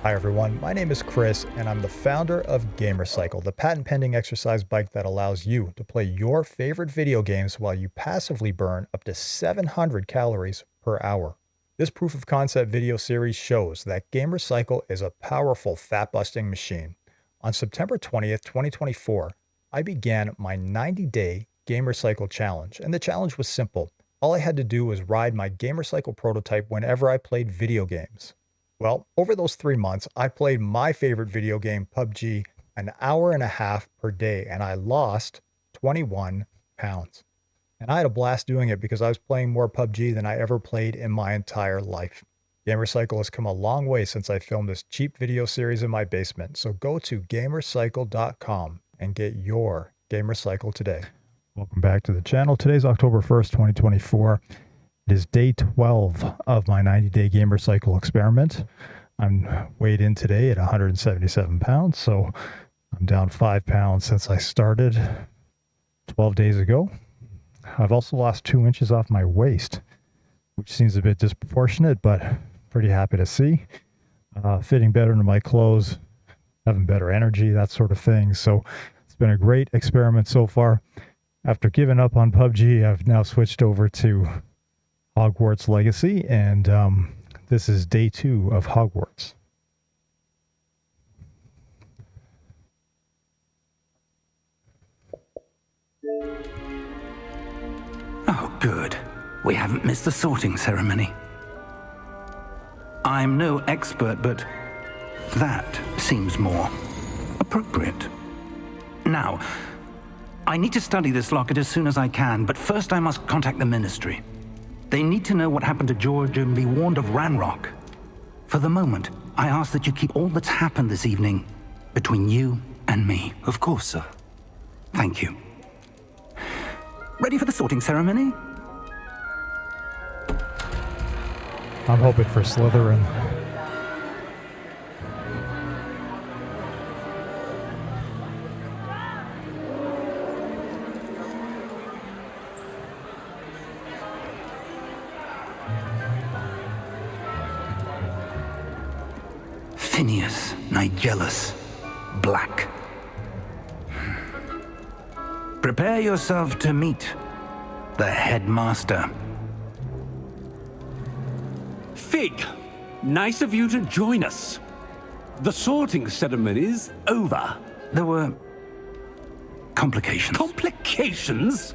Hi everyone, my name is Chris and I'm the founder of Gamercycle, the patent-pending exercise bike that allows you to play your favorite video games while you passively burn up to 700 calories per hour. This proof of concept video series shows that Gamercycle is a powerful fat-busting machine. On September 20th, 2024, I began my 90-day Gamercycle challenge, and the challenge was simple. All I had to do was ride my Gamercycle prototype whenever I played video games. Well, over those 3 months, I played my favorite video game, PUBG, an hour and a half per day, and I lost 21 pounds. And I had a blast doing it because I was playing more PUBG than I ever played in my entire life. Gamercycle has come a long way since I filmed this cheap video series in my basement, so go to gamercycle.com and get your Gamercycle today. Welcome back to the channel. Today's October 1st, 2024. It is day 12 of my 90-day Gamercycle experiment. I'm weighed in today at 177 pounds, so I'm down 5 pounds since I started 12 days ago. I've also lost 2 inches off my waist, which seems a bit disproportionate, but pretty happy to see. Fitting better into my clothes, having better energy, that sort of thing. So it's been a great experiment so far. After giving up on PUBG, I've now switched over to Hogwarts Legacy, and this is day 2 of Hogwarts. Oh, good. We haven't missed the sorting ceremony. I'm no expert, but that seems more appropriate. Now, I need to study this locket as soon as I can, but first I must contact the Ministry. They need to know what happened to George and be warned of Ranrock. For the moment, I ask that you keep all that's happened this evening between you and me. Of course, sir. Thank you. Ready for the sorting ceremony? I'm hoping for Slytherin. Phineas Nigellus Black. Prepare yourself to meet the headmaster. Fig, nice of you to join us. The sorting ceremony's over. There were complications. Complications?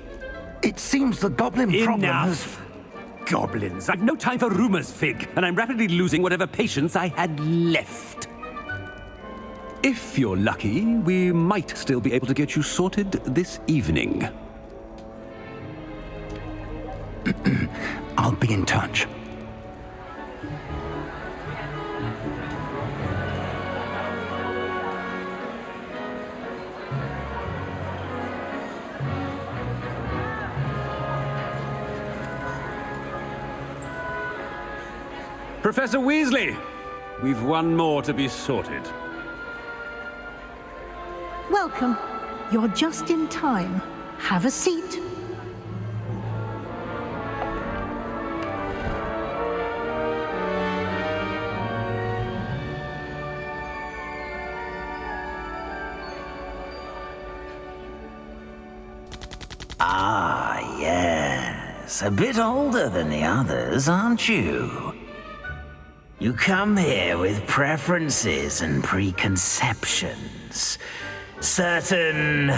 It seems the goblin problem has... Enough! Goblins. I've no time for rumors, Fig, and I'm rapidly losing whatever patience I had left. If you're lucky, we might still be able to get you sorted this evening. I'll be in touch. Professor Weasley, we've one more to be sorted. Welcome. You're just in time. Have a seat. Ah, yes. A bit older than the others, aren't you? You come here with preferences and preconceptions. Certain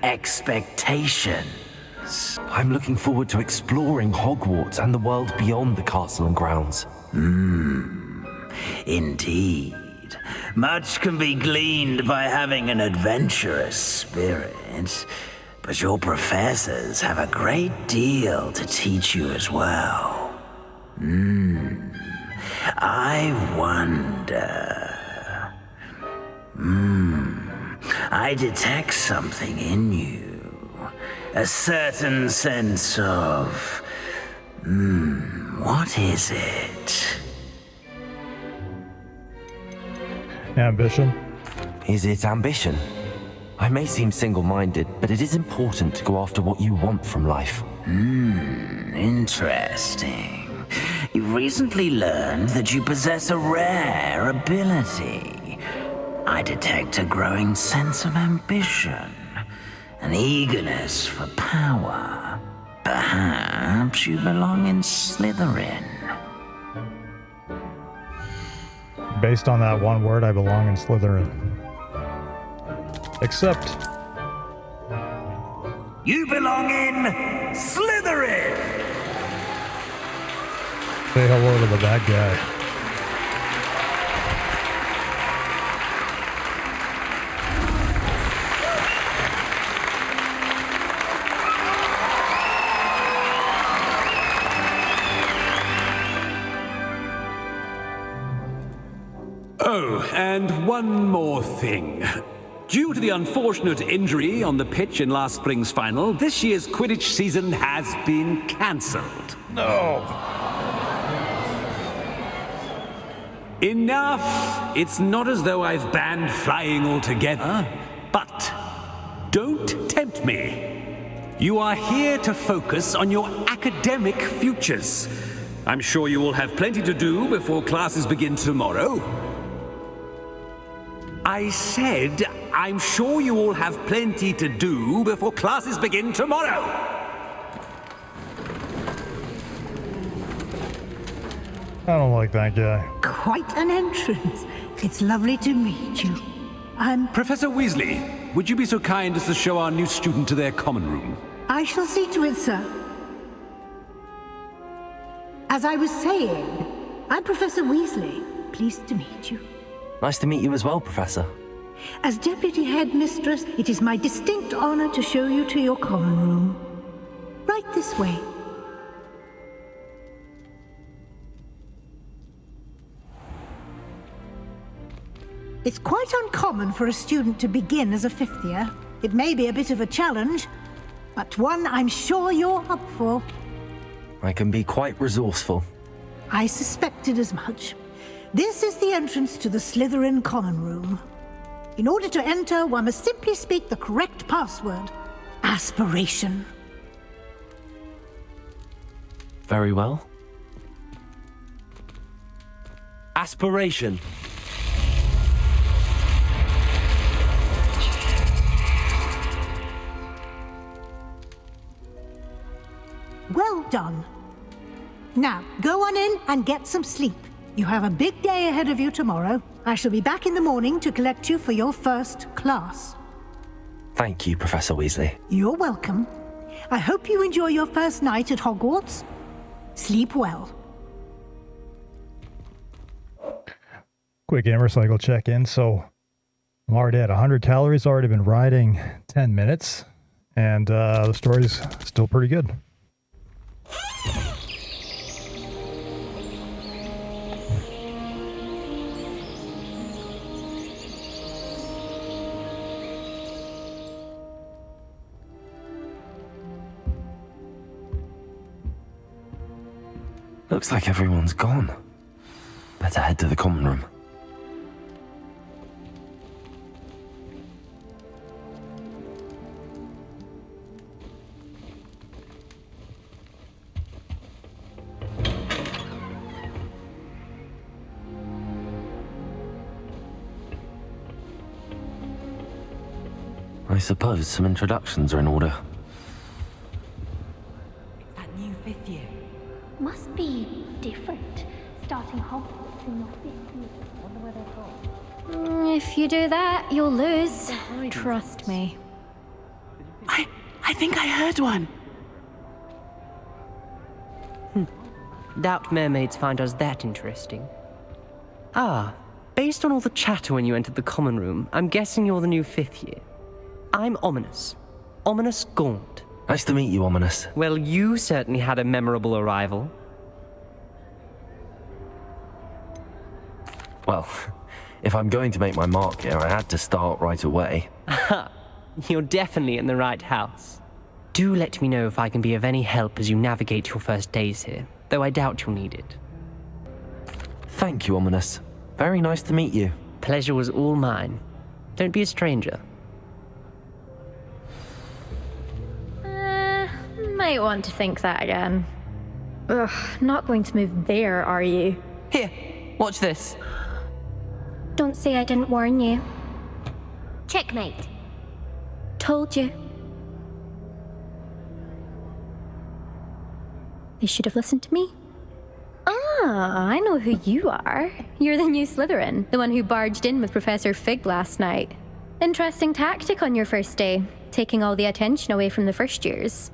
expectations. I'm looking forward to exploring Hogwarts and the world beyond the castle and grounds. Indeed. Much can be gleaned by having an adventurous spirit, but your professors have a great deal to teach you as well. I wonder... I detect something in you. A certain sense of... what is it? Ambition. Is it ambition? I may seem single-minded, but it is important to go after what you want from life. Interesting. You've recently learned that you possess a rare ability. I detect a growing sense of ambition, an eagerness for power. Perhaps you belong in Slytherin. Based on that one word, I belong in Slytherin. Except... You belong in Slytherin! say hello to the bad guy. Oh, and one more thing. Due to the unfortunate injury on the pitch in last spring's final, this year's Quidditch season has been cancelled. No. Enough! It's not as though I've banned flying altogether, but don't tempt me. You are here to focus on your academic futures. I'm sure you will have plenty to do before classes begin tomorrow. I said, I'm sure you all have plenty to do before classes begin tomorrow. I don't like that guy. Quite an entrance. It's lovely to meet you. Professor Weasley, would you be so kind as to show our new student to their common room? I shall see to it, sir. As I was saying, I'm Professor Weasley. Pleased to meet you. Nice to meet you as well, Professor. As Deputy Headmistress, it is my distinct honor to show you to your common room. Right this way. It's quite uncommon for a student to begin as a fifth year. It may be a bit of a challenge, but one I'm sure you're up for. I can be quite resourceful. I suspected as much. This is the entrance to the Slytherin common room. In order to enter, one must simply speak the correct password. Aspiration. Very well. Aspiration. Well done. Now, go on in and get some sleep. You have a big day ahead of you tomorrow. I shall be back in the morning to collect you for your first class. Thank you, Professor Weasley. You're welcome. I hope you enjoy your first night at Hogwarts. Sleep well. Quick gamer cycle check-in. So I'm already at 100 calories, already been riding 10 minutes, and the story's still pretty good. Looks like everyone's gone. Better head to the common room. I suppose some introductions are in order. That new fifth year. Must be different. Starting Hogwarts in your fifth year. Wonder where they're from. If you do that, you'll lose. Trust me. I think I heard one. Doubt mermaids find us that interesting. Ah, based on all the chatter when you entered the common room, I'm guessing you're the new fifth year. I'm Ominous. Ominous Gaunt. Nice to meet you, Ominous. Well, you certainly had a memorable arrival. Well, if I'm going to make my mark here, I had to start right away. You're definitely in the right house. Do let me know if I can be of any help as you navigate your first days here, though I doubt you'll need it. Thank you, Ominous. Very nice to meet you. Pleasure was all mine. Don't be a stranger. Might want to think that again. Ugh, not going to move there, are you? Here, watch this. Don't say I didn't warn you. Checkmate. Told you. They should have listened to me. Ah, I know who you are. You're the new Slytherin, the one who barged in with Professor Fig last night. Interesting tactic on your first day, taking all the attention away from the first years.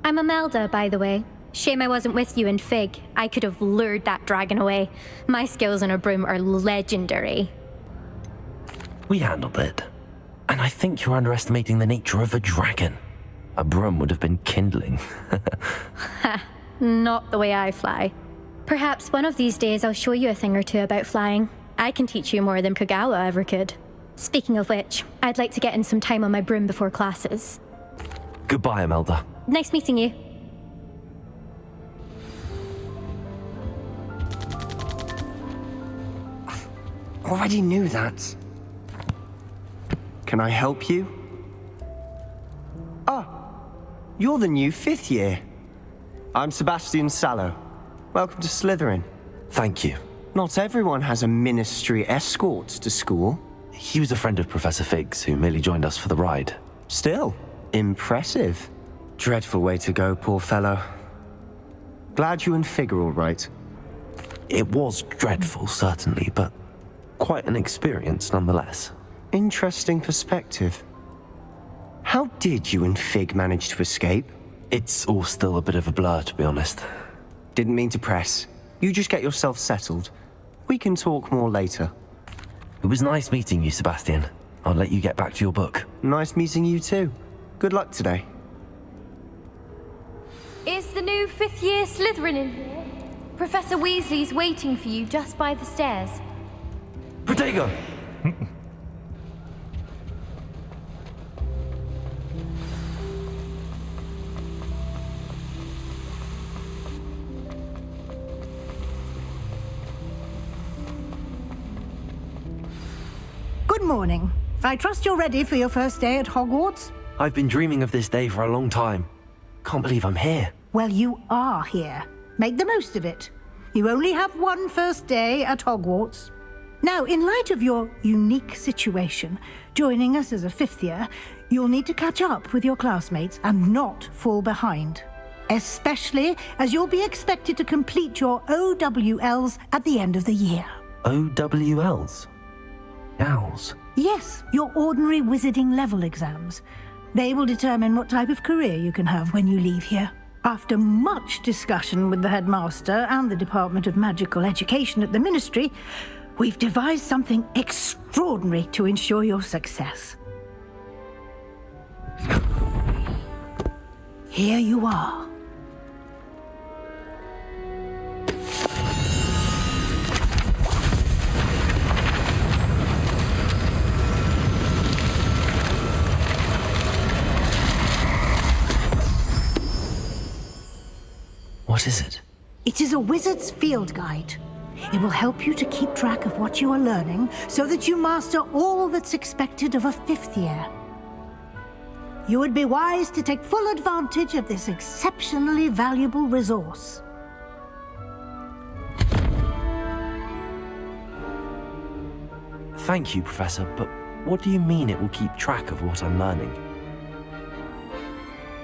I'm Imelda, by the way. Shame I wasn't with you in Fig. I could have lured that dragon away. My skills on a broom are legendary. We handled it. And I think you're underestimating the nature of a dragon. A broom would have been kindling. Ha, not the way I fly. Perhaps one of these days I'll show you a thing or two about flying. I can teach you more than Kagawa ever could. Speaking of which, I'd like to get in some time on my broom before classes. Goodbye, Imelda. Nice meeting you. Already knew that. Can I help you? Ah, you're the new 5th year. I'm Sebastian Sallow. Welcome to Slytherin. Thank you. Not everyone has a ministry escort to school. He was a friend of Professor Fig's who merely joined us for the ride. Still, impressive. Dreadful way to go, poor fellow. Glad you and Fig are all right. It was dreadful, certainly, but quite an experience nonetheless. Interesting perspective. How did you and Fig manage to escape? It's all still a bit of a blur, to be honest. Didn't mean to press. You just get yourself settled. We can talk more later. It was nice meeting you, Sebastian. I'll let you get back to your book. Nice meeting you too. Good luck today. Is the new 5th year Slytherin in here? Professor Weasley's waiting for you just by the stairs. Protego! Good morning. I trust you're ready for your first day at Hogwarts? I've been dreaming of this day for a long time. Can't believe I'm here. Well, you are here. Make the most of it. You only have one first day at Hogwarts. Now, in light of your unique situation, joining us as a 5th year, you'll need to catch up with your classmates and not fall behind. Especially as you'll be expected to complete your OWLs at the end of the year. OWLs? Owls? Yes, your ordinary wizarding level exams. They will determine what type of career you can have when you leave here. After much discussion with the headmaster and the Department of Magical Education at the Ministry, we've devised something extraordinary to ensure your success. Here you are. What is it? It is a wizard's field guide. It will help you to keep track of what you are learning so that you master all that's expected of a 5th year. You would be wise to take full advantage of this exceptionally valuable resource. Thank you, Professor, but what do you mean it will keep track of what I'm learning?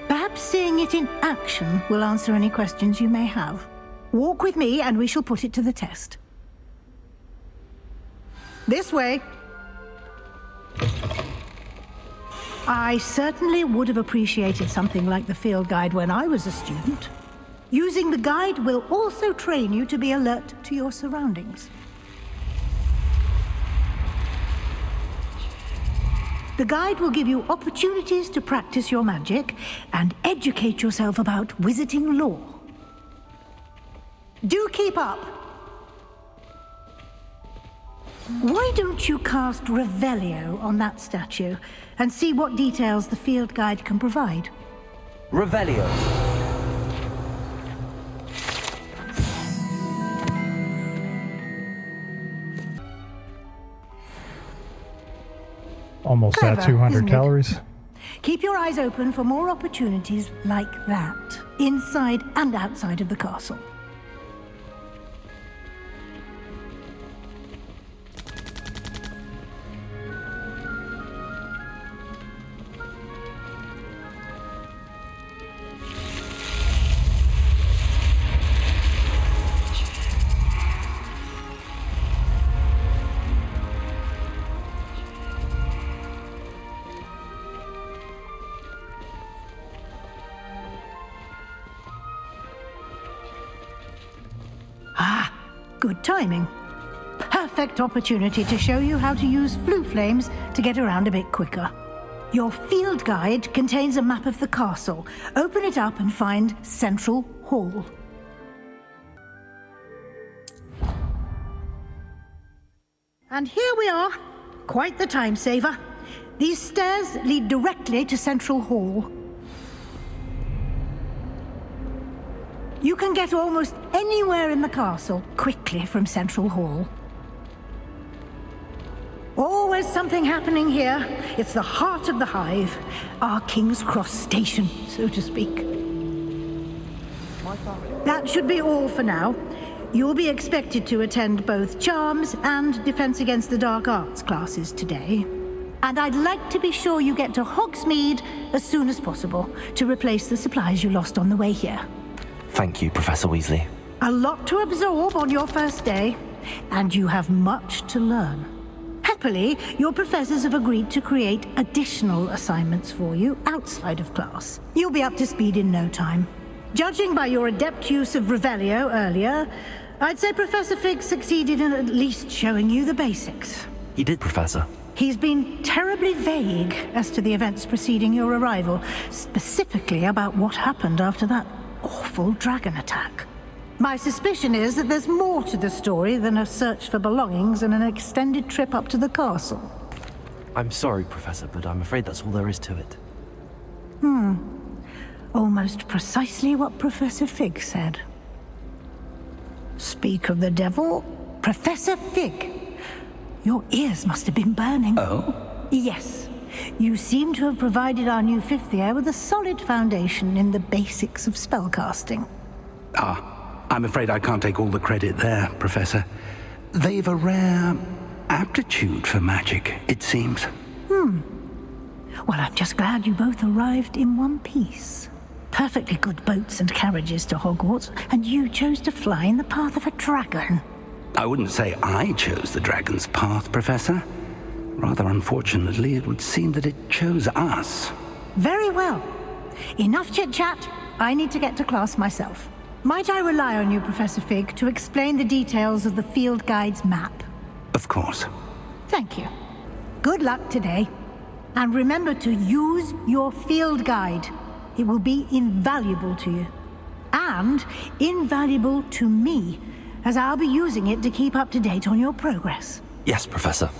Perhaps seeing it in action will answer any questions you may have. Walk with me and we shall put it to the test. This way. I certainly would have appreciated something like the field guide when I was a student. Using the guide will also train you to be alert to your surroundings. The guide will give you opportunities to practice your magic and educate yourself about wizarding lore. Do keep up! Why don't you cast Revelio on that statue and see what details the field guide can provide? Revelio. Almost at Clever, 200 isn't it? calories. Keep your eyes open for more opportunities like that, inside and outside of the castle. Good timing. Perfect opportunity to show you how to use flue flames to get around a bit quicker. Your field guide contains a map of the castle. Open it up and find Central Hall. And here we are. Quite the time saver. These stairs lead directly to Central Hall. You can get almost anywhere in the castle quickly from Central Hall. Always something happening here. It's the heart of the hive, our King's Cross station, so to speak. That should be all for now. You'll be expected to attend both Charms and Defense Against the Dark Arts classes today. And I'd like to be sure you get to Hogsmeade as soon as possible to replace the supplies you lost on the way here. Thank you, Professor Weasley. A lot to absorb on your first day, and you have much to learn. Happily, your professors have agreed to create additional assignments for you outside of class. You'll be up to speed in no time. Judging by your adept use of Revelio earlier, I'd say Professor Fig succeeded in at least showing you the basics. He did, Professor. He's been terribly vague as to the events preceding your arrival, specifically about what happened after that awful dragon attack. My suspicion is that there's more to the story than a search for belongings and an extended trip up to the castle. I'm sorry, Professor, but I'm afraid that's all there is to it. Almost precisely what Professor Fig said. Speak of the devil, Professor Fig. Your ears must have been burning. Oh? Yes. You seem to have provided our new fifth year with a solid foundation in the basics of spellcasting. I'm afraid I can't take all the credit there, Professor. They've a rare aptitude for magic, it seems. Well, I'm just glad you both arrived in one piece. Perfectly good boats and carriages to Hogwarts, and you chose to fly in the path of a dragon. I wouldn't say I chose the dragon's path, Professor. Rather unfortunately, it would seem that it chose us. Very well. Enough chit-chat. I need to get to class myself. Might I rely on you, Professor Fig, to explain the details of the field guide's map? Of course. Thank you. Good luck today. And remember to use your field guide. It will be invaluable to you. And invaluable to me, as I'll be using it to keep up to date on your progress. Yes, Professor.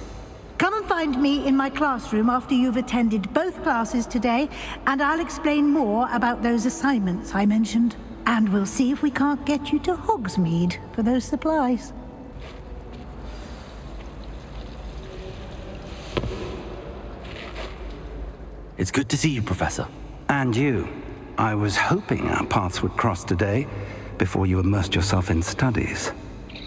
Come and find me in my classroom after you've attended both classes today, and I'll explain more about those assignments I mentioned. And we'll see if we can't get you to Hogsmeade for those supplies. It's good to see you, Professor. And you. I was hoping our paths would cross today, before you immersed yourself in studies.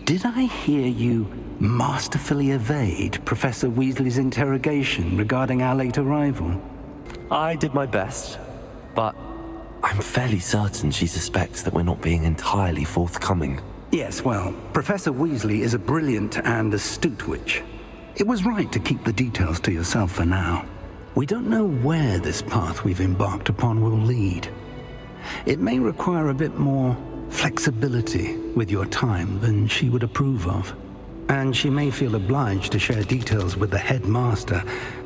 Did I hear you masterfully evade Professor Weasley's interrogation regarding our late arrival? I did my best, but I'm fairly certain she suspects that we're not being entirely forthcoming. Yes, well, Professor Weasley is a brilliant and astute witch. It was right to keep the details to yourself for now. We don't know where this path we've embarked upon will lead. It may require a bit more flexibility with your time than she would approve of. And she may feel obliged to share details with the headmaster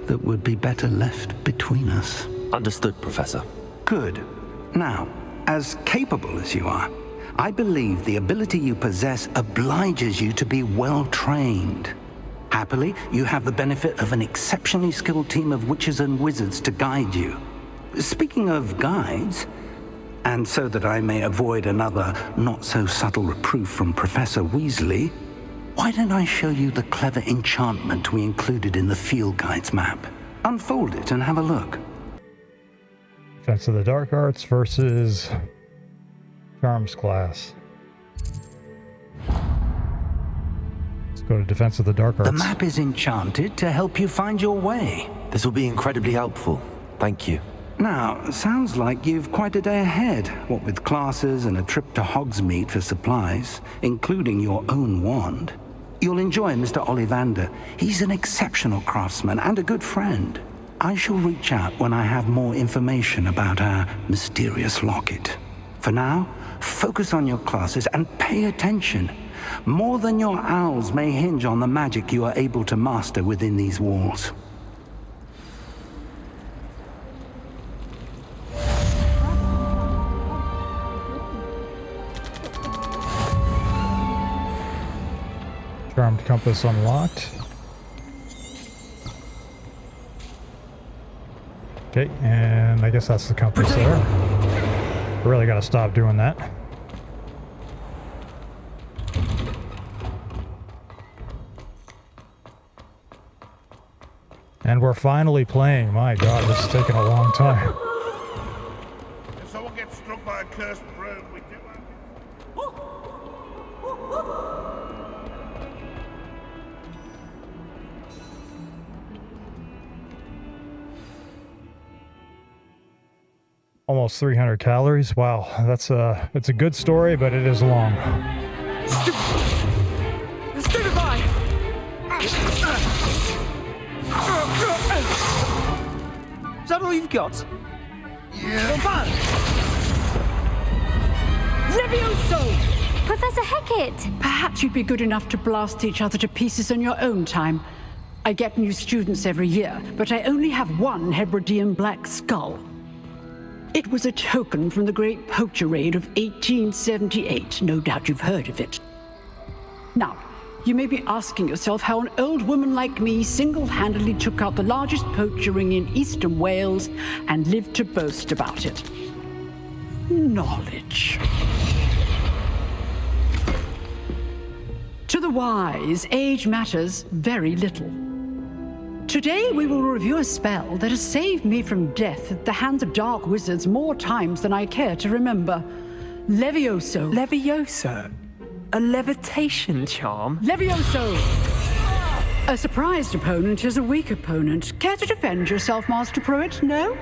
that would be better left between us. Understood, Professor. Good. Now, as capable as you are, I believe the ability you possess obliges you to be well trained. Happily, you have the benefit of an exceptionally skilled team of witches and wizards to guide you. Speaking of guides, and so that I may avoid another not-so-subtle reproof from Professor Weasley, why don't I show you the clever enchantment we included in the field guide's map? Unfold it and have a look. Defense of the Dark Arts versus Charms class. Let's go to Defense of the Dark Arts. The map is enchanted to help you find your way. This will be incredibly helpful. Thank you. Now, sounds like you've quite a day ahead, what with classes and a trip to Hogsmeade for supplies, including your own wand. You'll enjoy Mr. Ollivander. He's an exceptional craftsman and a good friend. I shall reach out when I have more information about our mysterious locket. For now, focus on your classes and pay attention. More than your owls may hinge on the magic you are able to master within these walls. Charmed Compass unlocked. Okay, and I guess that's the compass there. Really gotta stop doing that. And we're finally playing. My god, this is taking a long time. If someone gets struck by a cursed broom, we do Almost 300 calories. Wow, it's a good story, but it is long. Stupefy! Is that all you've got? Yeah. Levioso! Professor Hecat! Perhaps you'd be good enough to blast each other to pieces in your own time. I get new students every year, but I only have one Hebridean black skull. It was a token from the Great Poacher Raid of 1878. No doubt you've heard of it. Now, you may be asking yourself how an old woman like me single-handedly took out the largest poacher ring in eastern Wales and lived to boast about it. Knowledge. To the wise, age matters very little. Today we will review a spell that has saved me from death at the hands of dark wizards more times than I care to remember. Levioso. Levioso? A levitation charm? Levioso! A surprised opponent is a weak opponent. Care to defend yourself, Master Pruitt? No?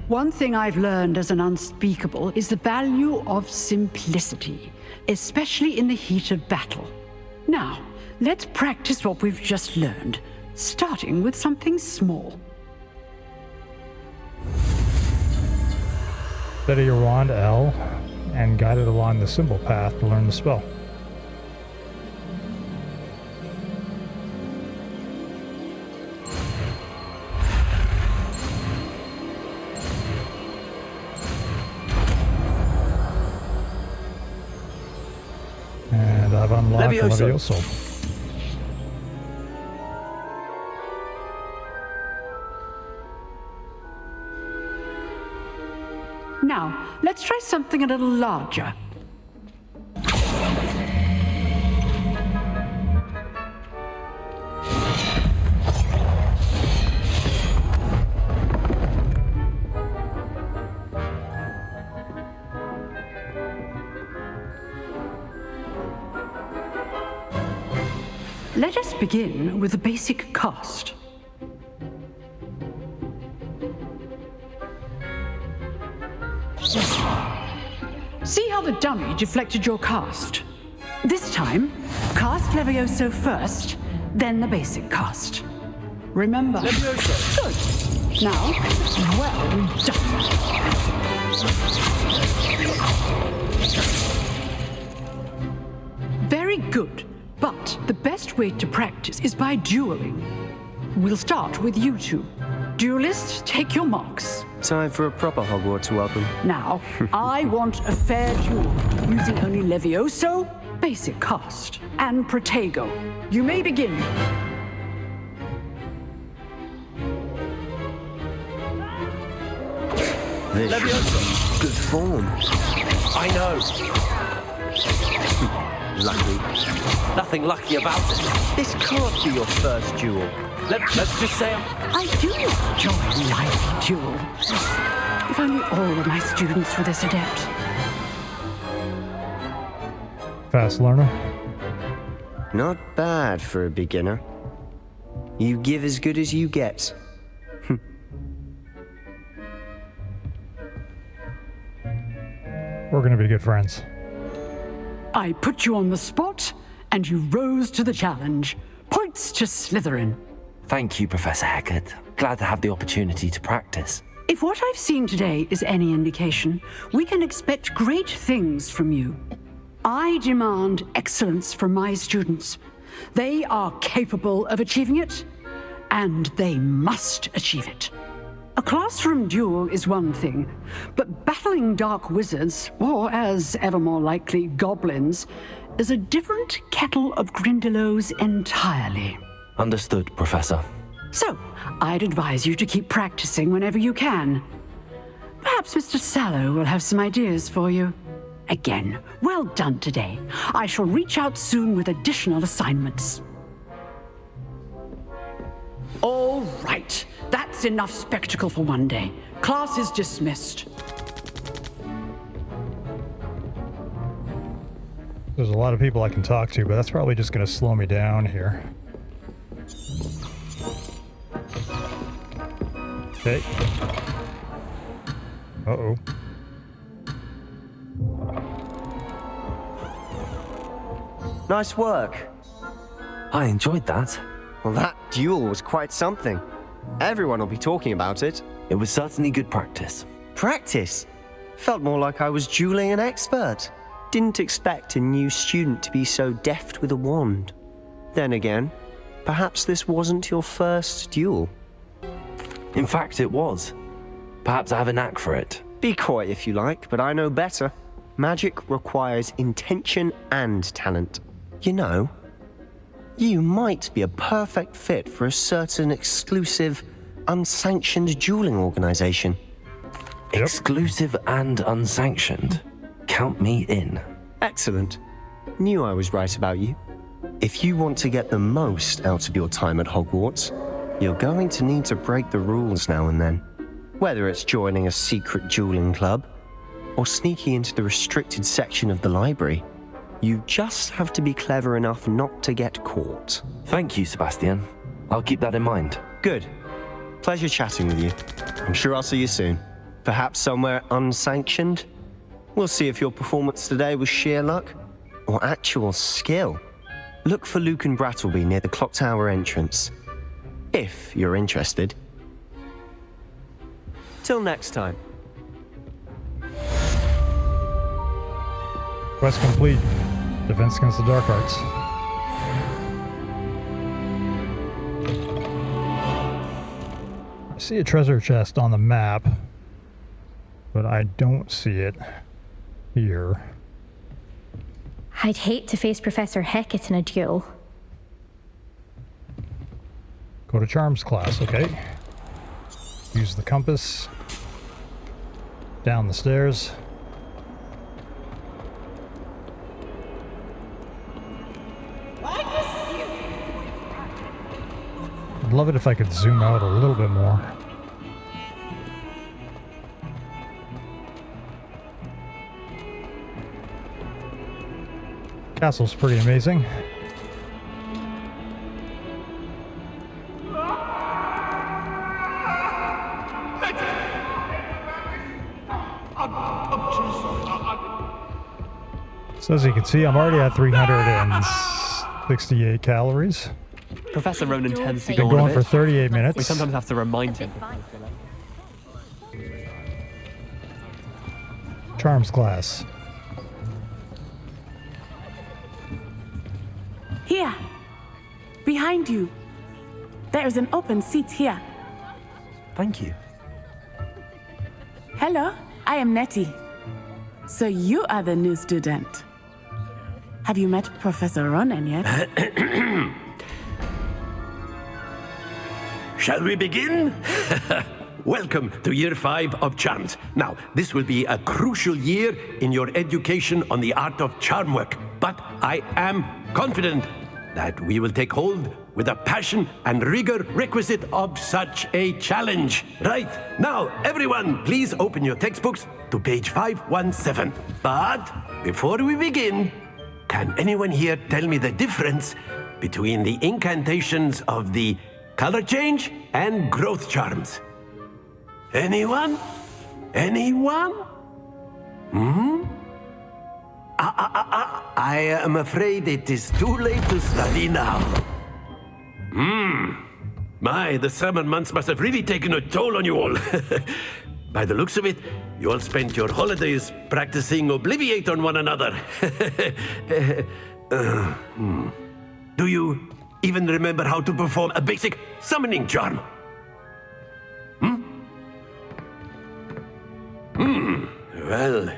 One thing I've learned as an unspeakable is the value of simplicity, especially in the heat of battle. Now, let's practice what we've just learned, starting with something small. Steady your wand L and guide it along the symbol path to learn the spell. And I've unlocked Levioso. Now, let's try something a little larger. Let us begin with the basic cast. See how the dummy deflected your cast? This time, cast Levioso first, then the basic cast. Remember. Levioso. Good. Now, well done. Very good. But the best way to practice is by dueling. We'll start with you two. Duelists, take your marks. Time for a proper Hogwarts welcome. Now, I want a fair duel, using only Levioso, basic cast, and Protego. You may begin. This Levioso. good form. I know. Lucky. Nothing lucky about it. This can't be your first duel. let's just say I do enjoy life duel. If only all of my students were this adept. Fast learner. Not bad for a beginner. You give as good as you get. We're gonna be good friends. I put you on the spot, and you rose to the challenge. Points to Slytherin. Thank you, Professor Hecat. Glad to have the opportunity to practice. If what I've seen today is any indication, we can expect great things from you. I demand excellence from my students. They are capable of achieving it, and they must achieve it. A classroom duel is one thing, but battling dark wizards, or as ever more likely, goblins, is a different kettle of Grindylows entirely. Understood, Professor. So, I'd advise you to keep practicing whenever you can. Perhaps Mr. Sallow will have some ideas for you. Again, well done today. I shall reach out soon with additional assignments. All right, that's enough spectacle for one day. Class is dismissed. There's a lot of people I can talk to, but that's probably just going to slow me down here. Okay. Uh-oh. Nice work. I enjoyed that. Well, that duel was quite something. Everyone will be talking about it. It was certainly good practice. Practice? Felt more like I was dueling an expert. Didn't expect a new student to be so deft with a wand. Then again, perhaps this wasn't your first duel. In fact, it was. Perhaps I have a knack for it. Be coy if you like, but I know better. Magic requires intention and talent. You know, you might be a perfect fit for a certain exclusive, unsanctioned dueling organization. Yep. Exclusive and unsanctioned. Count me in. Excellent. Knew I was right about you. If you want to get the most out of your time at Hogwarts, you're going to need to break the rules now and then. Whether it's joining a secret dueling club, or sneaking into the restricted section of the library, you just have to be clever enough not to get caught. Thank you, Sebastian. I'll keep that in mind. Good. Pleasure chatting with you. I'm sure I'll see you soon. Perhaps somewhere unsanctioned? We'll see if your performance today was sheer luck or actual skill. Look for Luke and Brattleby near the clock tower entrance, if you're interested. Till next time. Quest complete. Defense against the Dark Arts. I see a treasure chest on the map, but I don't see it here. I'd hate to face Professor Hecat in a duel. Go to Charms class, okay. Use the compass. Down the stairs. I'd love it if I could zoom out a little bit more. Castle's pretty amazing. So as you can see, I'm already at 368 calories. Professor Ronan tends to Been go on going a for bit. 38 minutes. We sometimes have to remind him. Charms class. Here, behind you. There is an open seat here. Thank you. Hello, I am Nettie. So you are the new student. Have you met Professor Ronan yet? Shall we begin? Welcome to Year 5 of Charms. Now, this will be a crucial year in your education on the art of charm work, but I am confident that we will take hold with the passion and rigor requisite of such a challenge. Right, now everyone, please open your textbooks to page 517. But before we begin, can anyone here tell me the difference between the incantations of the color change and growth charms? Anyone? Anyone? I am afraid it is too late to study now. My, the summer months must have really taken a toll on you all. By the looks of it, you all spent your holidays practicing Obliviate on one another. Do you even remember how to perform a basic summoning charm? Well,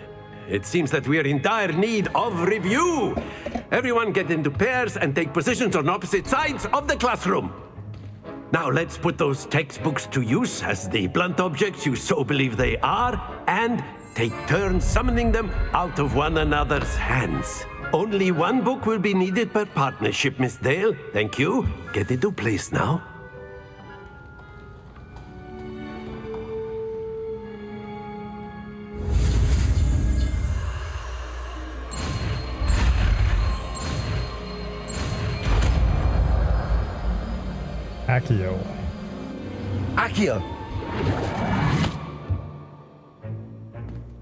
it seems that we are in dire need of review. Everyone get into pairs and take positions on opposite sides of the classroom. Now let's put those textbooks to use as the blunt objects you so believe they are, and take turns summoning them out of one another's hands. Only one book will be needed per partnership, Miss Dale. Thank you. Get into place now. Accio. Accio!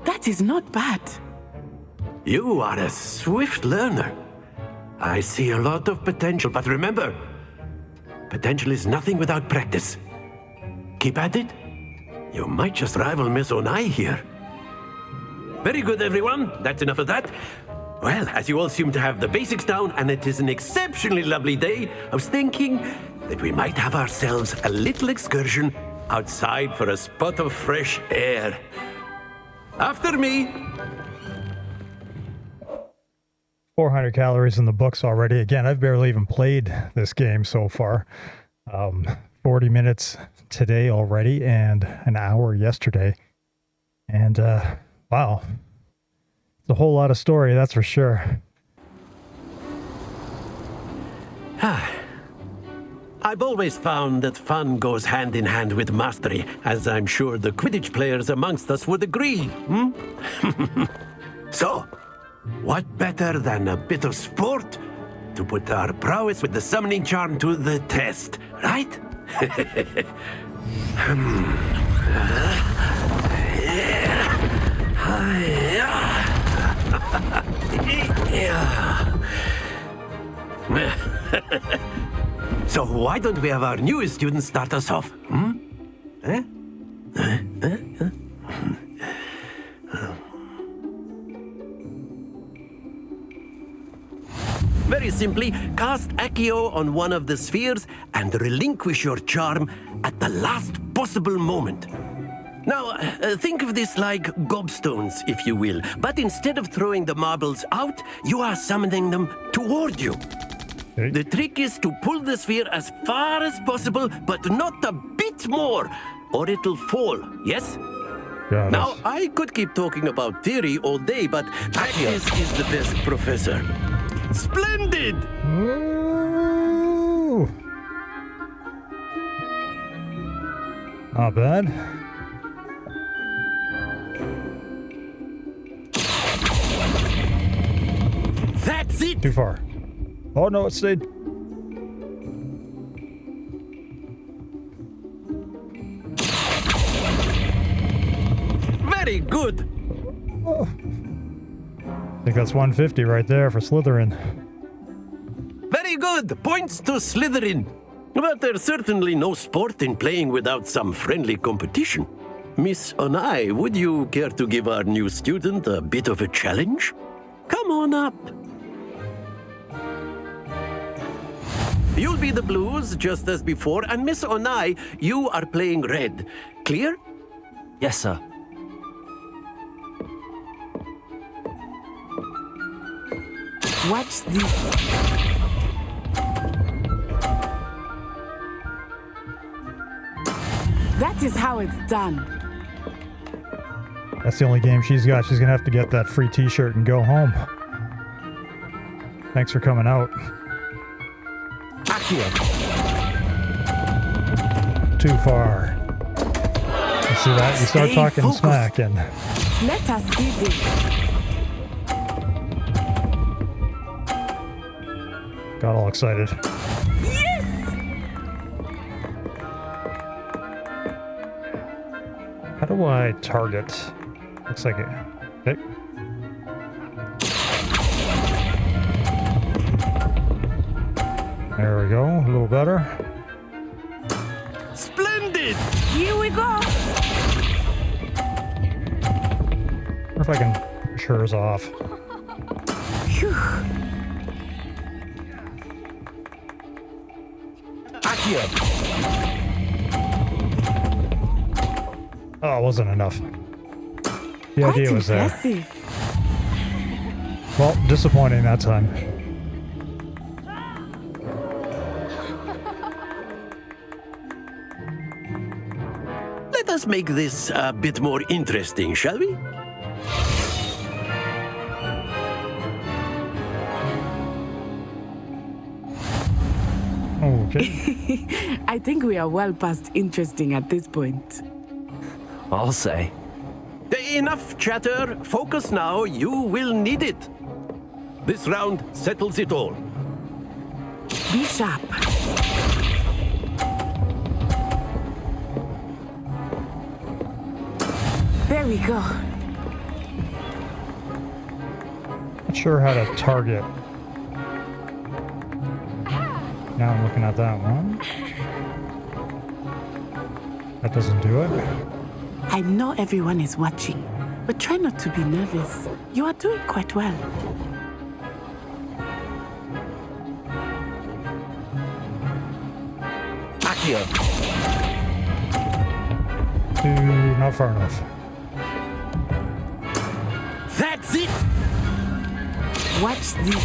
That is not bad. You are a swift learner. I see a lot of potential, but remember, potential is nothing without practice. Keep at it. You might just rival Miss Onai here. Very good, everyone. That's enough of that. Well, as you all seem to have the basics down, and it is an exceptionally lovely day, I was thinking that we might have ourselves a little excursion outside for a spot of fresh air. After me. 400 calories in the books already. Again, I've barely even played this game so far. 40 minutes today already and an hour yesterday. And wow, it's a whole lot of story, that's for sure. I've always found that fun goes hand in hand with mastery, as I'm sure the Quidditch players amongst us would agree. So, what better than a bit of sport to put our prowess with the summoning charm to the test, right? So why don't we have our newest student start us off? Very simply, cast Accio on one of the spheres and relinquish your charm at the last possible moment. Now, think of this like gobstones, if you will, but instead of throwing the marbles out, you are summoning them toward you. The trick is to pull the sphere as far as possible, but not a bit more, or it'll fall, yes? Now, I could keep talking about theory all day, but practice is the best professor. Splendid! Ooh. Not bad. That's it! Too far. Oh no, it stayed. Very good! Oh. I think that's 150 right there for Slytherin. Very good! Points to Slytherin. But there's certainly no sport in playing without some friendly competition. Miss Onai, would you care to give our new student a bit of a challenge? Come on up. You'll be the blues, just as before, and Miss Onai, you are playing red. Clear? Yes, sir. Watch this. That is how it's done. That's the only game she's got. She's gonna have to get that free t-shirt and go home. Thanks for coming out. Accio! too far. You see that? You start talking smack and... Let us see this. Got all excited. Yes! How do I target? Looks like it. Okay. There we go. A little better. Splendid! Here we go. Or if I can push hers off. Phew. Accio. Oh, it wasn't enough. The Quite idea was there. impressive. Well, disappointing that time. Let us make this a bit more interesting, shall we? Okay. I think we are well past interesting at this point. I'll say. Enough chatter. Focus now. You will need it. This round settles it all. Be sharp. There we go. Not sure how to target. Now I'm looking at that one. That doesn't do it. I know everyone is watching, but try not to be nervous. You are doing quite well. Accio. Not far enough. That's it! Watch this.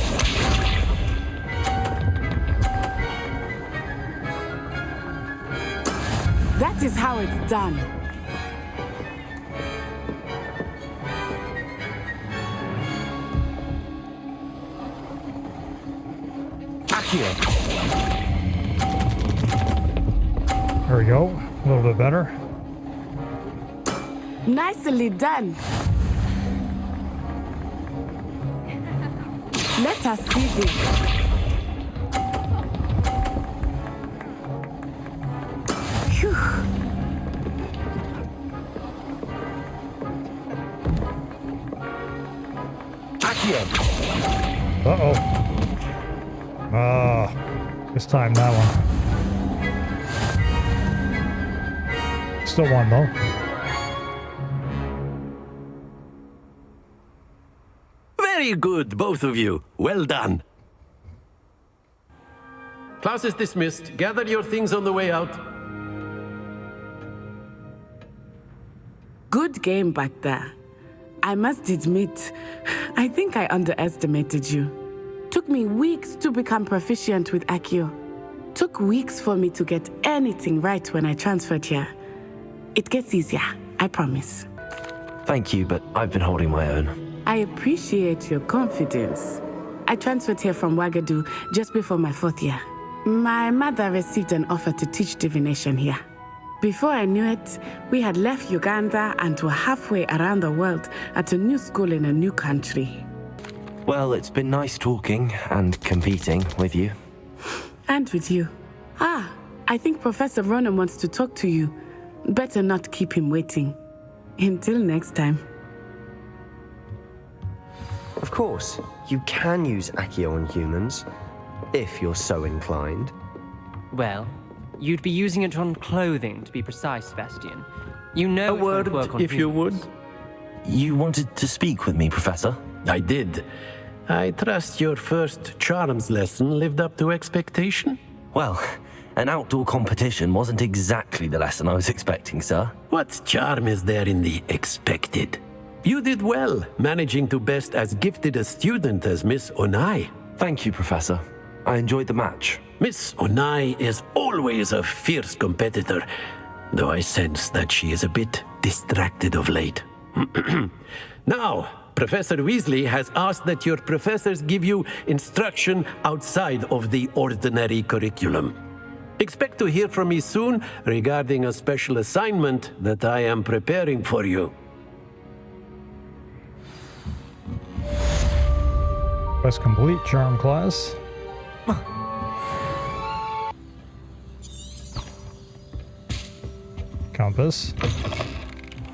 That is how it's done. Accio. There we go. A little bit better. Nicely done. Let us see this. Phew. Accio. Uh-oh. Ah, this time that one. Still won though. Very good, both of you. Well done. Class is dismissed. Gather your things on the way out. Good game back there. I must admit, I think I underestimated you. Took me weeks to become proficient with Accio. Took weeks for me to get anything right when I transferred here. It gets easier, I promise. Thank you, but I've been holding my own. I appreciate your confidence. I transferred here from Wagadu just before my 4th year. My mother received an offer to teach divination here. Before I knew it, we had left Uganda and were halfway around the world at a new school in a new country. Well, it's been nice talking and competing with you. And with you. Ah, I think Professor Ronan wants to talk to you. Better not keep him waiting. Until next time. Of course, you can use Accio on humans, if you're so inclined. Well, you'd be using it on clothing, to be precise, Sebastian. You know A it won't word, work on if you would. humans. You wanted to speak with me, Professor? I did. I trust your first charms lesson lived up to expectation? Well, an outdoor competition wasn't exactly the lesson I was expecting, sir. What charm is there in the expected? You did well, managing to best as gifted a student as Miss Onai. Thank you, Professor. I enjoyed the match. Miss Onai is always a fierce competitor, though I sense that she is a bit distracted of late. Now, Professor Weasley has asked that your professors give you instruction outside of the ordinary curriculum. Expect to hear from me soon regarding a special assignment that I am preparing for you. Quest complete, charm class. Compass.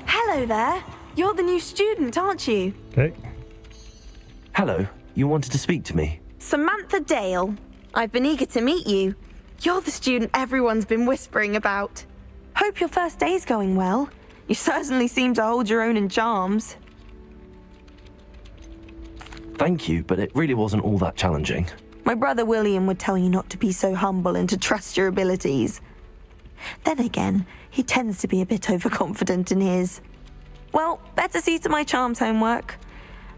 Hello there. You're the new student, aren't you? Okay. Hello, you wanted to speak to me? Samantha Dale. I've been eager to meet you. You're the student everyone's been whispering about. Hope your first day's going well. You certainly seem to hold your own in charms. Thank you, but it really wasn't all that challenging. My brother William would tell you not to be so humble and to trust your abilities. Then again, he tends to be a bit overconfident in his. Well, better see to my charms homework.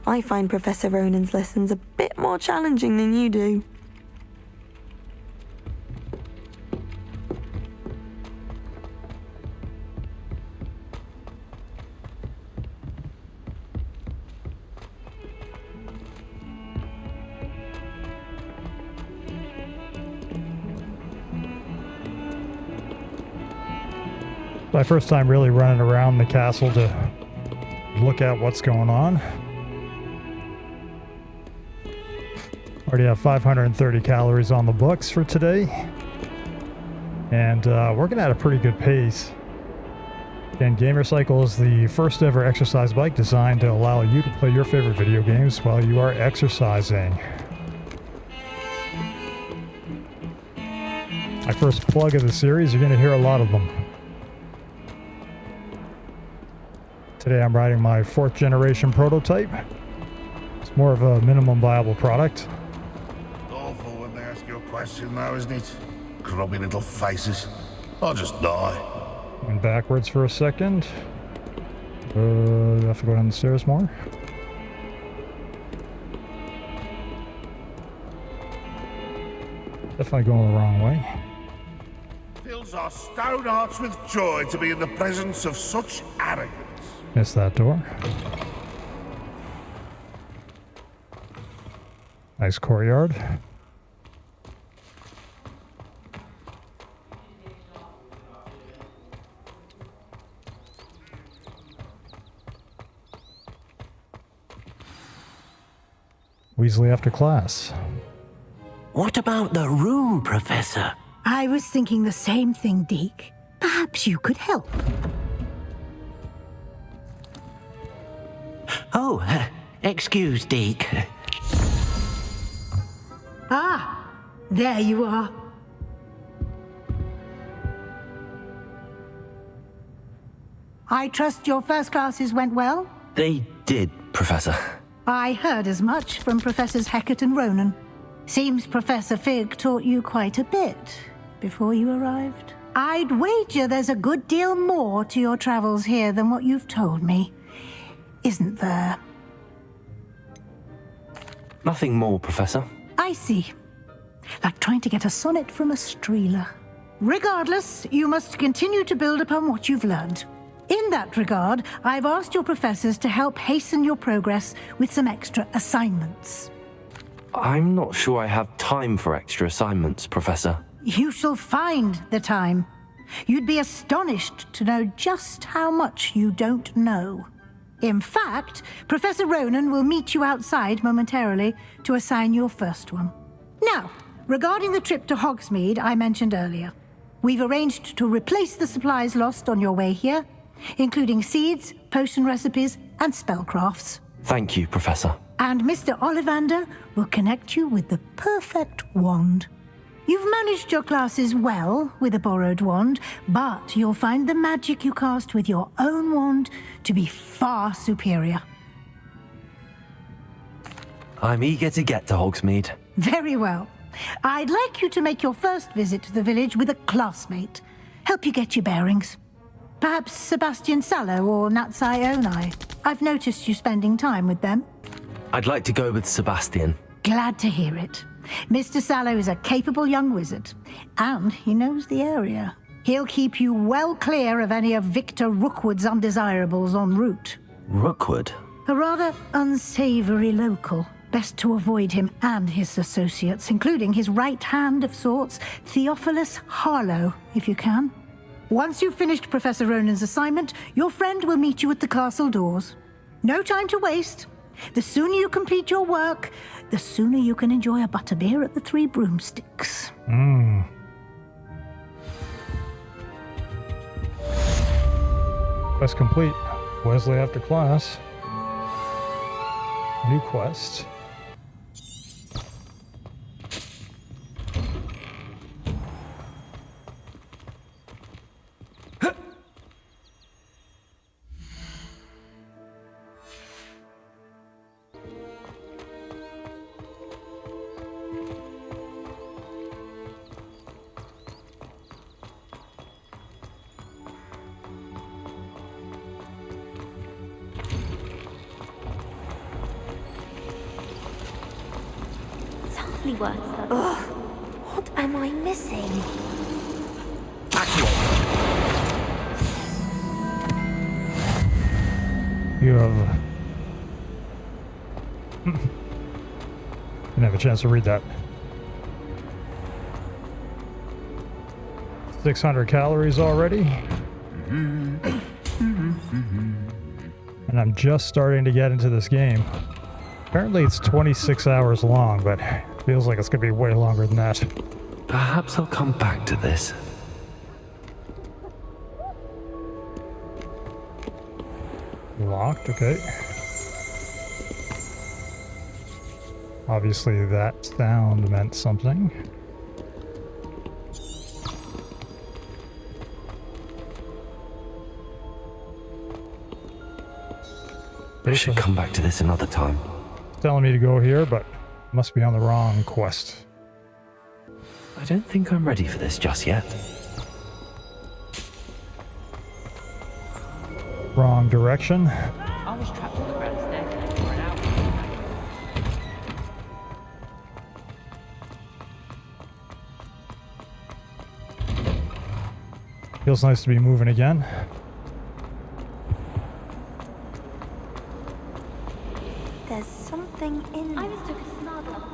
I find Professor Ronan's lessons a bit more challenging than you do. My first time really running around the castle to look at what's going on. Already have 530 calories on the books for today. And working at a pretty good pace. Again, Gamercycle is the first ever exercise bike designed to allow you to play your favorite video games while you are exercising. My first plug of the series, you're going to hear a lot of them. Today I'm riding my 4th generation prototype. It's more of a minimum viable product. Awful when they ask you a question now, isn't it? Grubby little faces. I'll just die. Went backwards for a second. Do I have to go down the stairs more? Definitely going the wrong way. Fills our stout hearts with joy to be in the presence of such arrogance. Missed that door. Nice courtyard. Weasley after class. What about the room, Professor? I was thinking the same thing, Deke. Perhaps you could help. Oh, excuse, Deke. Ah, there you are. I trust your first classes went well? They did, Professor. I heard as much from Professors Hecat and Ronan. Seems Professor Fig taught you quite a bit before you arrived. I'd wager there's a good deal more to your travels here than what you've told me. Isn't there? Nothing more, Professor. I see. Like trying to get a sonnet from a streeler. Regardless, you must continue to build upon what you've learned. In that regard, I've asked your professors to help hasten your progress with some extra assignments. I'm not sure I have time for extra assignments, Professor. You shall find the time. You'd be astonished to know just how much you don't know. In fact, Professor Ronan will meet you outside momentarily to assign your first one. Now, regarding the trip to Hogsmeade I mentioned earlier, we've arranged to replace the supplies lost on your way here, including seeds, potion recipes, and spellcrafts. Thank you, Professor. And Mr. Ollivander will connect you with the perfect wand. You've managed your classes well with a borrowed wand, but you'll find the magic you cast with your own wand to be far superior. I'm eager to get to Hogsmeade. Very well. I'd like you to make your first visit to the village with a classmate. Help you get your bearings. Perhaps Sebastian Sallow or Natsai Onai. I've noticed you spending time with them. I'd like to go with Sebastian. Glad to hear it. Mr. Sallow is a capable young wizard, and he knows the area. He'll keep you well clear of any of Victor Rookwood's undesirables en route. Rookwood? A rather unsavory local, Best to avoid him and his associates, including his right hand of sorts, Theophilus Harlow, if you can. Once you've finished Professor Ronan's assignment, your friend will meet you at the castle doors. No time to waste. The sooner you complete your work, the sooner you can enjoy a butterbeer at the Three Broomsticks. Quest complete. Wesley after class. New quest. Ugh, what am I missing? You have... Didn't have a chance to read that. 600 calories already. And I'm just starting to get into this game. Apparently it's 26 hours long, but feels like it's going to be way longer than that. Perhaps I'll come back to this. Locked, okay. Obviously that sound meant something. I should come back to this another time. Telling me to go here, but must be on the wrong quest. I don't think I'm ready for this just yet. Wrong direction. I was trapped on the ground staircase for an hour. Feels nice to be moving again. There's something in there. I mistook a snarl.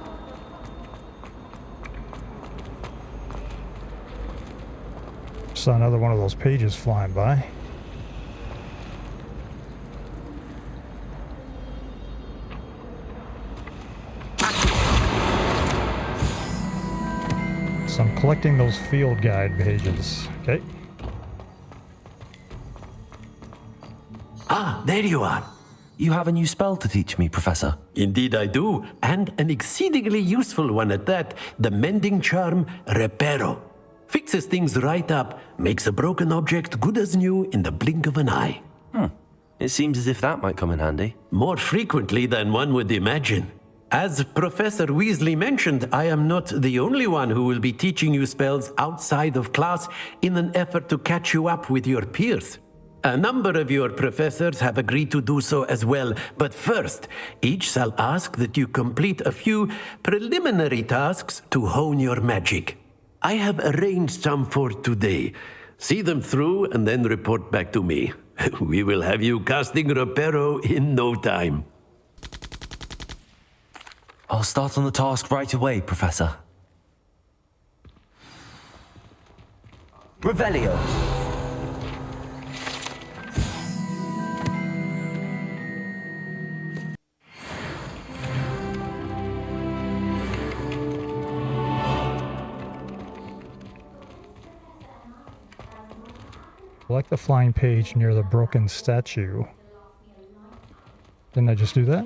Saw another one of those pages flying by. So I'm collecting those field guide pages. Okay. Ah, there you are. You have a new spell to teach me, Professor. Indeed I do, and an exceedingly useful one at that. The mending charm, Reparo. Fixes things right up, makes a broken object good as new in the blink of an eye. It seems as if that might come in handy. More frequently than one would imagine. As Professor Weasley mentioned, I am not the only one who will be teaching you spells outside of class in an effort to catch you up with your peers. A number of your professors have agreed to do so as well, but first, each shall ask that you complete a few preliminary tasks to hone your magic. I have arranged some for today. See them through and then report back to me. We will have you casting Reparo in no time. I'll start on the task right away, Professor. Revelio. Select the flying page near the broken statue. Didn't I just do that?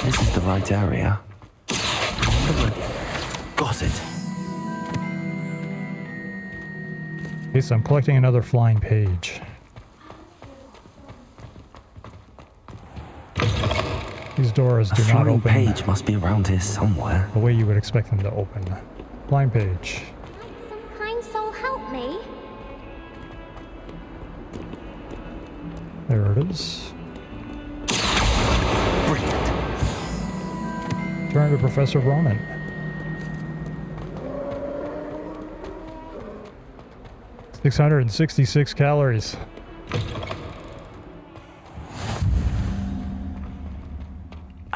This is the right area. Got it. Okay, so I'm collecting another flying page. These doors do not open. A flying page must be around here somewhere. The way you would expect them to open. Flying page. Some kind soul help me. There it is. Brilliant. Turn to Professor Ronan. "666 calories.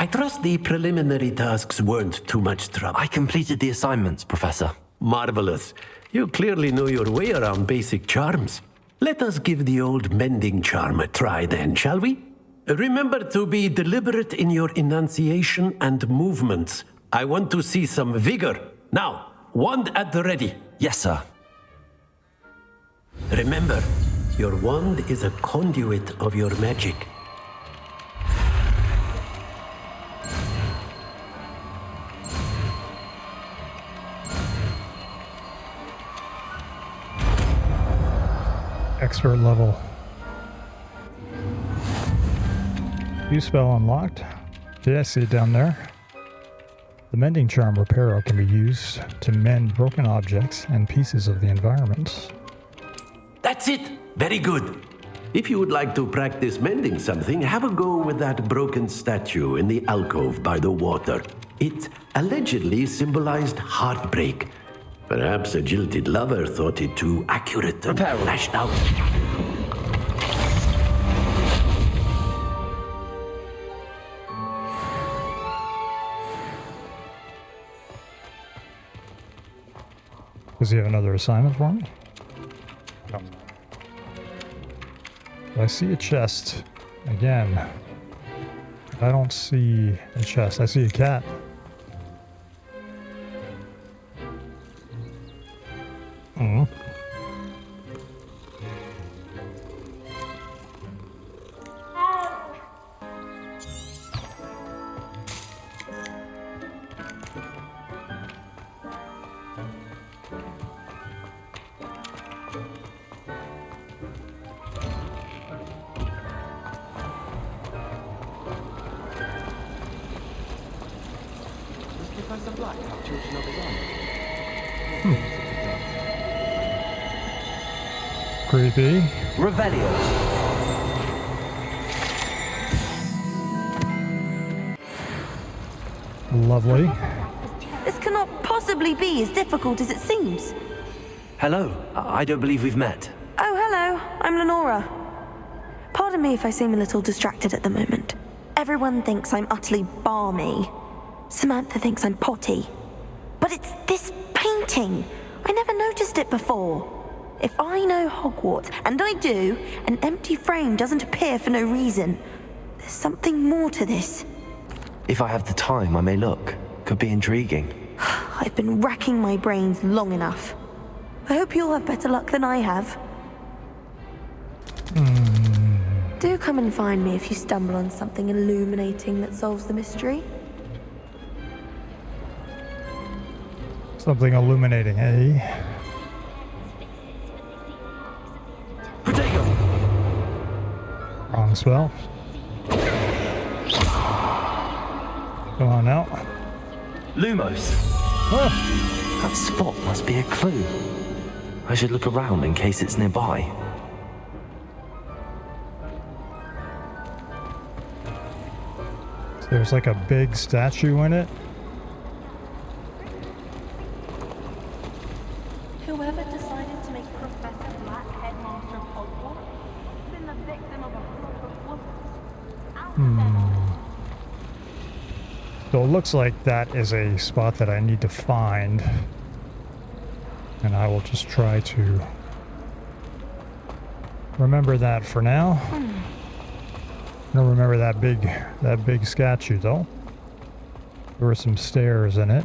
I trust the preliminary tasks weren't too much trouble. I completed the assignments, Professor. Marvelous. You clearly know your way around basic charms. Let us give the old mending charm a try then, shall we? Remember to be deliberate in your enunciation and movements. I want to see some vigor. Now, wand at the ready. Yes, sir. Remember, your wand is a conduit of your magic. Expert level. New spell unlocked. Yeah, I see it down there. The Mending Charm Reparo can be used to mend broken objects and pieces of the environment. That's it! Very good. If you would like to practice mending something, have a go with that broken statue in the alcove by the water. It allegedly symbolized heartbreak. Perhaps a jilted lover thought it too accurate and lashed out. Does he have another assignment for me? No. I see a chest. Again. I don't see a chest. I see a cat. Hmm. Creepy. Revelio. Lovely. This cannot possibly be as difficult as it seems. Hello. I don't believe we've met. Oh, hello. I'm Lenora. Pardon me if I seem a little distracted at the moment. Everyone thinks I'm utterly balmy. Samantha thinks I'm potty. But it's this painting. I never noticed it before. If I know Hogwarts, and I do, an empty frame doesn't appear for no reason. There's something more to this. If I have the time, I may look. Could be intriguing. I've been racking my brains long enough. I hope you'll have better luck than I have. Do come and find me if you stumble on something illuminating that solves the mystery. Something illuminating, eh? Protego! Wrong spell. Come on now. Lumos. Ah. That spot must be a clue. I should look around in case it's nearby. There's like a big statue in it. Whoever decided to make Professor Black headmaster of Hogwarts has been the victim of a group of So it looks like that is a spot that I need to find. And I will just try to remember that for now. I don't remember that big statue though. There were some stairs in it.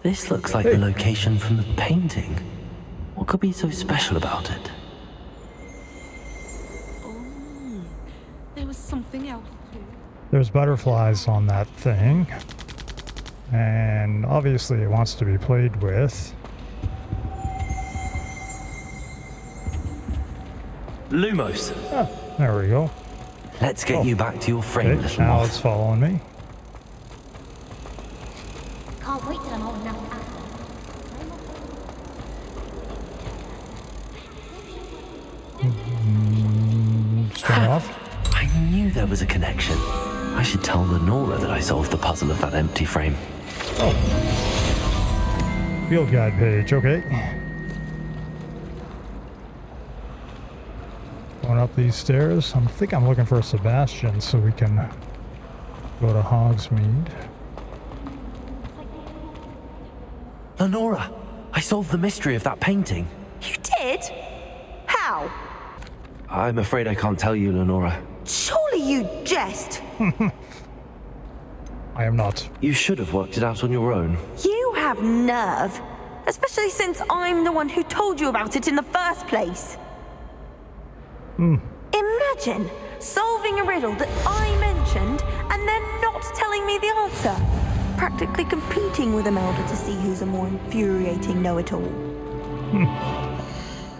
This looks like the location from the painting. What could be so special about it? There was something else too. There's butterflies on that thing. And obviously it wants to be played with. Lumos. Oh, there we go. Let's get you back to your frame, little now moth. it's following me. Can't wait till I'm old enough to ask. Turn off. I knew there was a connection. I should tell Lenora that I solved the puzzle of that empty frame. Oh. Field guide page, okay. Going up these stairs. I think I'm looking for Sebastian so we can go to Hogsmeade. Lenora, I solved the mystery of that painting. You did? How? I'm afraid I can't tell you, Lenora. Surely you jest. I am not. You should have worked it out on your own. You have nerve. Especially since I'm the one who told you about it in the first place. Imagine solving a riddle that I mentioned and then not telling me the answer. Practically competing with Imelda to see who's a more infuriating know-it-all.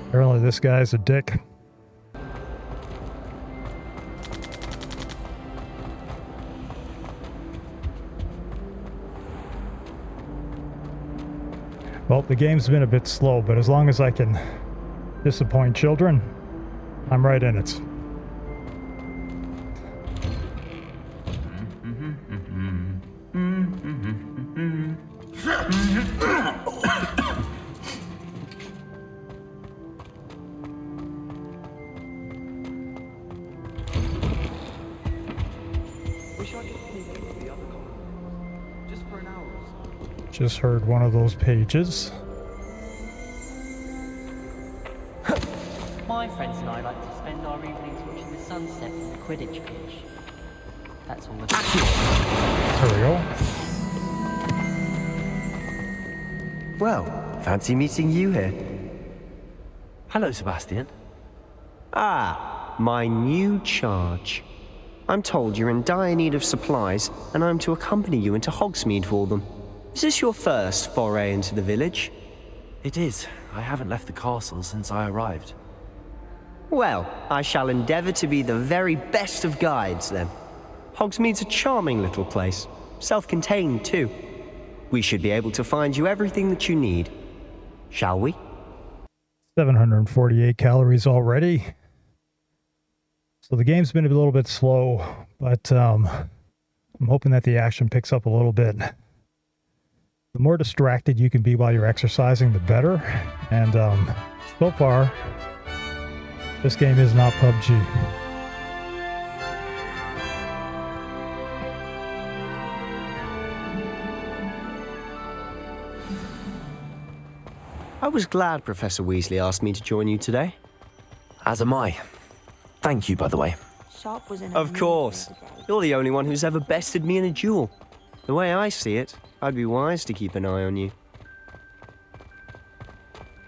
Apparently this guy's a dick. Well, the game's been a bit slow, but as long as I can disappoint children, I'm right in it. Just heard one of those pages. My friends and I like to spend our evenings watching the sunset from the Quidditch pitch. That's all the There we go. Well, fancy meeting you here. Hello, Sebastian. Ah, my new charge. I'm told you're in dire need of supplies, and I'm to accompany you into Hogsmeade for them. Is this your first foray into the village? It is. I haven't left the castle since I arrived. Well, I shall endeavour to be the very best of guides, then. Hogsmeade's a charming little place. Self-contained, too. We should be able to find you everything that you need. Shall we? 748 calories already. So the game's been a little bit slow, but I'm hoping that the action picks up a little bit. The more distracted you can be while you're exercising, the better. And so far, this game is not PUBG. I was glad Professor Weasley asked me to join you today. As am I. Thank you, by the way. Sharp was in Of course. You're the only one who's ever bested me in a duel. The way I see it, I'd be wise to keep an eye on you.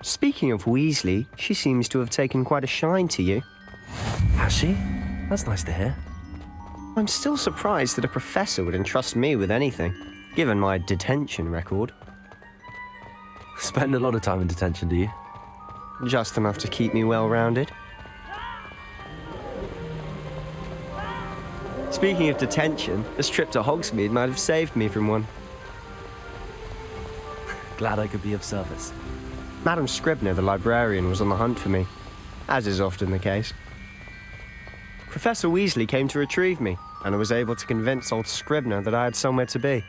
Speaking of Weasley, she seems to have taken quite a shine to you. Has she? That's nice to hear. I'm still surprised that a professor would entrust me with anything, given my detention record. Spend a lot of time in detention, do you? Just enough to keep me well-rounded. Speaking of detention, this trip to Hogsmeade might have saved me from one. Glad I could be of service. Madam Scribner, the librarian, was on the hunt for me, as is often the case. Professor Weasley came to retrieve me, and I was able to convince old Scribner that I had somewhere to be.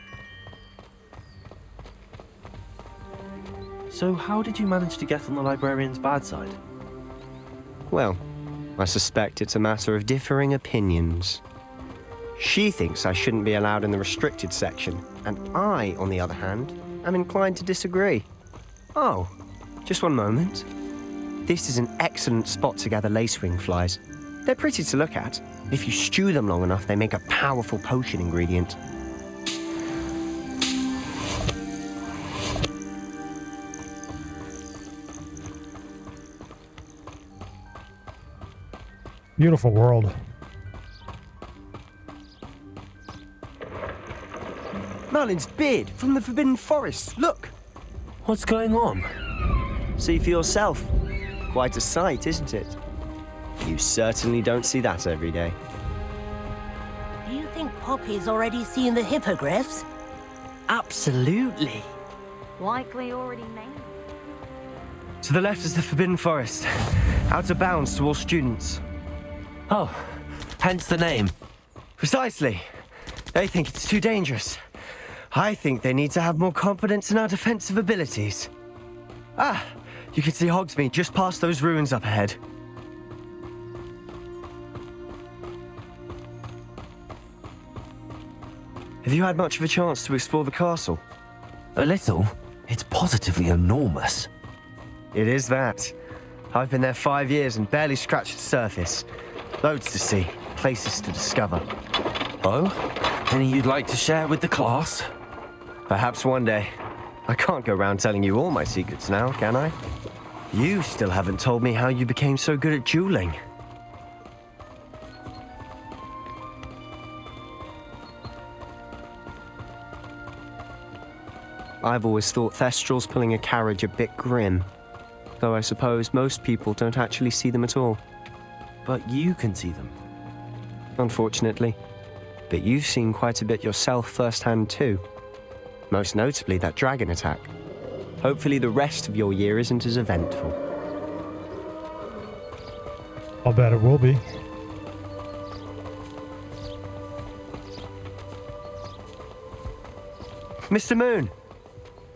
So how did you manage to get on the librarian's bad side? Well, I suspect it's a matter of differing opinions. She thinks I shouldn't be allowed in the restricted section, and I, on the other hand, am inclined to disagree. Oh, just one moment. This is an excellent spot to gather lacewing flies. They're pretty to look at. If you stew them long enough, they make a powerful potion ingredient. Beautiful world. Merlin's beard from the Forbidden Forest, look! What's going on? See for yourself. Quite a sight, isn't it? You certainly don't see that every day. Do you think Poppy's already seen the hippogriffs? Absolutely. Likely already named. To the left is the Forbidden Forest. Out of bounds to all students. Oh, hence the name. Precisely. They think it's too dangerous. I think they need to have more confidence in our defensive abilities. Ah, you can see Hogsmeade just past those ruins up ahead. Have you had much of a chance to explore the castle? A little. It's positively enormous. It is that. I've been there 5 years and barely scratched the surface. Loads to see, places to discover. Oh? Any you'd like to share with the class? Perhaps one day. I can't go around telling you all my secrets now, can I? You still haven't told me how you became so good at dueling. I've always thought Thestrals pulling a carriage a bit grim, though I suppose most people don't actually see them at all. But you can see them. Unfortunately. But you've seen quite a bit yourself firsthand too. Most notably that dragon attack. Hopefully the rest of your year isn't as eventful. I'll bet it will be. Mr. Moon!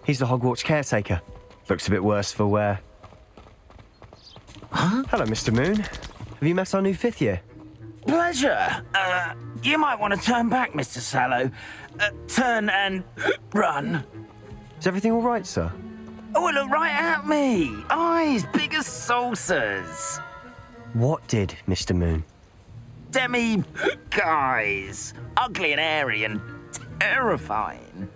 He's the Hogwarts caretaker. Looks a bit worse for wear. Huh? Hello, Mr. Moon. Have you met our new 5th year? Pleasure. You might want to turn back, Mr. Sallow. Turn and run. Is everything all right, sir? Oh, look right at me. Eyes big as saucers. What did, Mr. Moon? Guys. Ugly and airy and terrifying.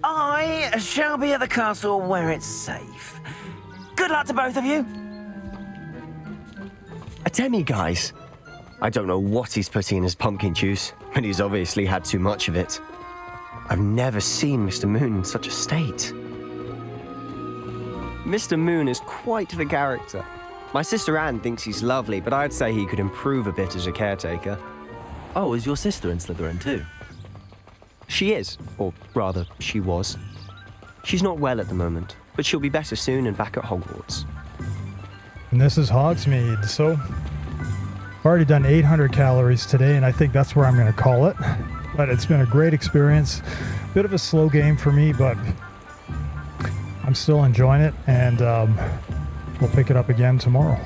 I shall be at the castle where it's safe. Good luck to both of you. A demi-guise? I don't know what he's putting in his pumpkin juice, but he's obviously had too much of it. I've never seen Mr. Moon in such a state. Mr. Moon is quite the character. My sister Anne thinks he's lovely, but I'd say he could improve a bit as a caretaker. Oh, is your sister in Slytherin too? She is, or rather, she was. She's not well at the moment, but she'll be better soon and back at Hogwarts. And this is Hogsmeade, so I've already done 800 calories today, and I think that's where I'm going to call it. But it's been a great experience. Bit of a slow game for me, but I'm still enjoying it, and we'll pick it up again tomorrow.